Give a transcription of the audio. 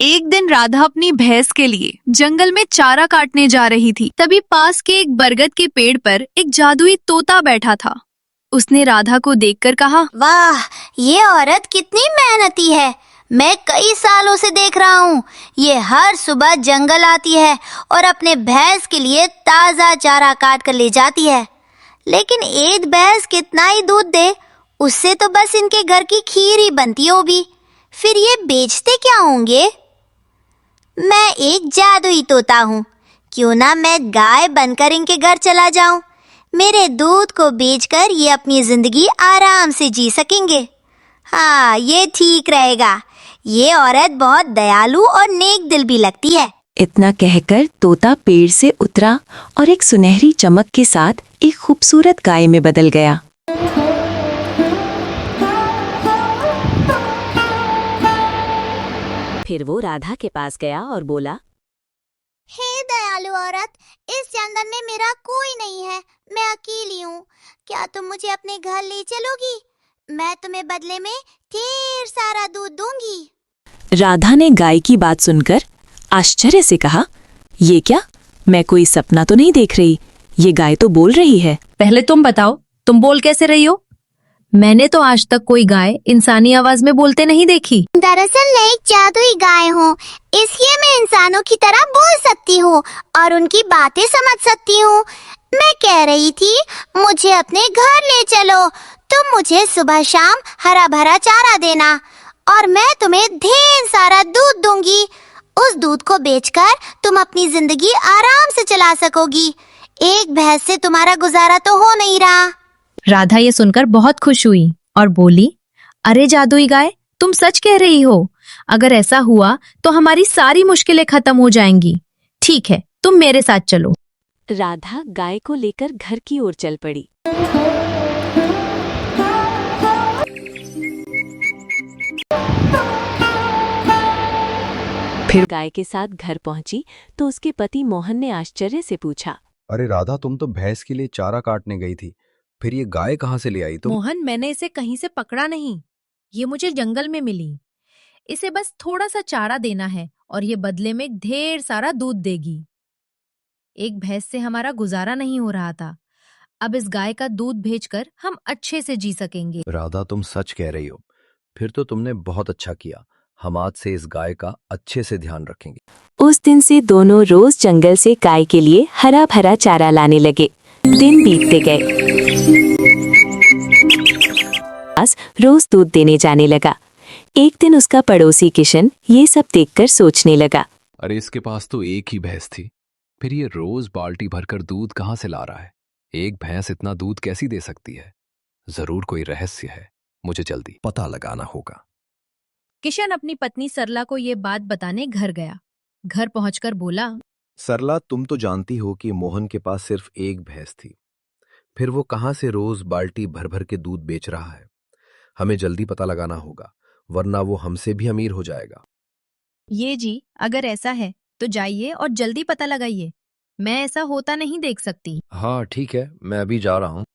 एक दिन राधा अपनी भैंस के लिए जंगल में चारा काटने जा रही थी। तभी पास के एक बरगद के पेड़ पर एक जादुई तोता बैठा था। उसने राधा को देखकर कहा, वाह, ये औरत कितनी मेहनती है। मैं कई सालों से देख रहा हूँ। ये हर सुबह जंगल आती है और अपने भैंस के लिए ताजा चारा काट कर ले जाती है। लेकिन एक भैंस कितना ही दूध दे, उससे तो बस इनके घर की खीर ही बनती होगी। फिर ये बेचते क्या होंगे? मैं एक जादुई तोता हूँ, क्यों ना मैं गाय बनकर इनके घर चला जाऊं। मेरे दूध को बेचकर ये अपनी जिंदगी आराम से जी सकेंगे। हाँ, ये ठीक रहेगा। ये औरत बहुत दयालु और नेक दिल भी लगती है। इतना कहकर तोता पेड़ से उतरा और एक सुनहरी चमक के साथ एक खूबसूरत गाय में बदल गया। फिर वो राधा के पास गया और बोला, हे दयालु औरत, इस जंगल में मेरा कोई नहीं है। मैं अकेली हूँ। क्या तुम मुझे अपने घर ले चलोगी? मैं तुम्हें बदले में ढेर सारा दूध दूंगी। राधा ने गाय की बात सुनकर आश्चर्य से कहा, ये क्या? मैं कोई सपना तो नहीं देख रही। ये गाय तो बोल रही है। पहले तुम बताओ, तुम बोल कैसे रही हो? मैंने तो आज तक कोई गाय इंसानी आवाज में बोलते नहीं देखी। दरअसल मैं एक जादुई गाय हूँ, इसलिए मैं इंसानों की तरह बोल सकती हूँ और उनकी बातें समझ सकती हूँ। मैं कह रही थी, मुझे अपने घर ले चलो। तुम मुझे सुबह शाम हरा भरा चारा देना और मैं तुम्हें ढेर सारा दूध दूंगी। उस दूध को बेचकर तुम अपनी जिंदगी आराम से चला सकोगी। एक भैंस से तुम्हारा गुजारा तो हो नहीं रहा। राधा ये सुनकर बहुत खुश हुई और बोली, अरे जादुई गाय, तुम सच कह रही हो। अगर ऐसा हुआ तो हमारी सारी मुश्किलें खत्म हो जाएंगी। ठीक है, तुम मेरे साथ चलो। राधा गाय को लेकर घर की ओर चल पड़ी। फिर गाय के साथ घर पहुंची तो उसके पति मोहन ने आश्चर्य से पूछा, अरे राधा, तुम तो भैंस के लिए चारा काटने गई थी, फिर ये गाय कहाँ से ले आई तुम? मोहन, मैंने इसे कहीं से पकड़ा नहीं। ये मुझे जंगल में मिली। इसे बस थोड़ा सा चारा देना है और ये बदले में ढेर सारा दूध देगी। एक भैंस से हमारा गुजारा नहीं हो रहा था। अब इस गाय का दूध भेजकर हम अच्छे से जी सकेंगे। राधा, तुम सच कह रही हो। फिर तो तुमने बहुत अच्छा किया। हम आज से इस गाय का अच्छे से ध्यान रखेंगे। उस दिन से दोनों रोज जंगल से गाय के लिए हरा भरा चारा लाने लगे। दिन बीतते गए। रोज दूध देने जाने लगा। एक दिन उसका पड़ोसी किशन ये सब देखकर सोचने लगा, अरे इसके पास तो एक ही भैंस थी, फिर ये रोज बाल्टी भरकर दूध कहाँ से ला रहा है? एक भैंस इतना दूध कैसी दे सकती है? जरूर कोई रहस्य है, मुझे जल्दी पता लगाना होगा। किशन अपनी पत्नी सरला को ये बात बताने घर गया। घर पहुंचकर बोला, सरला, तुम तो जानती हो कि मोहन के पास सिर्फ एक भैंस थी। फिर वो कहाँ से रोज बाल्टी भर भर के दूध बेच रहा है? हमें जल्दी पता लगाना होगा, वरना वो हमसे भी अमीर हो जाएगा। ये जी, अगर ऐसा है तो जाइए और जल्दी पता लगाइए। मैं ऐसा होता नहीं देख सकती। हाँ ठीक है, मैं अभी जा रहा हूँ।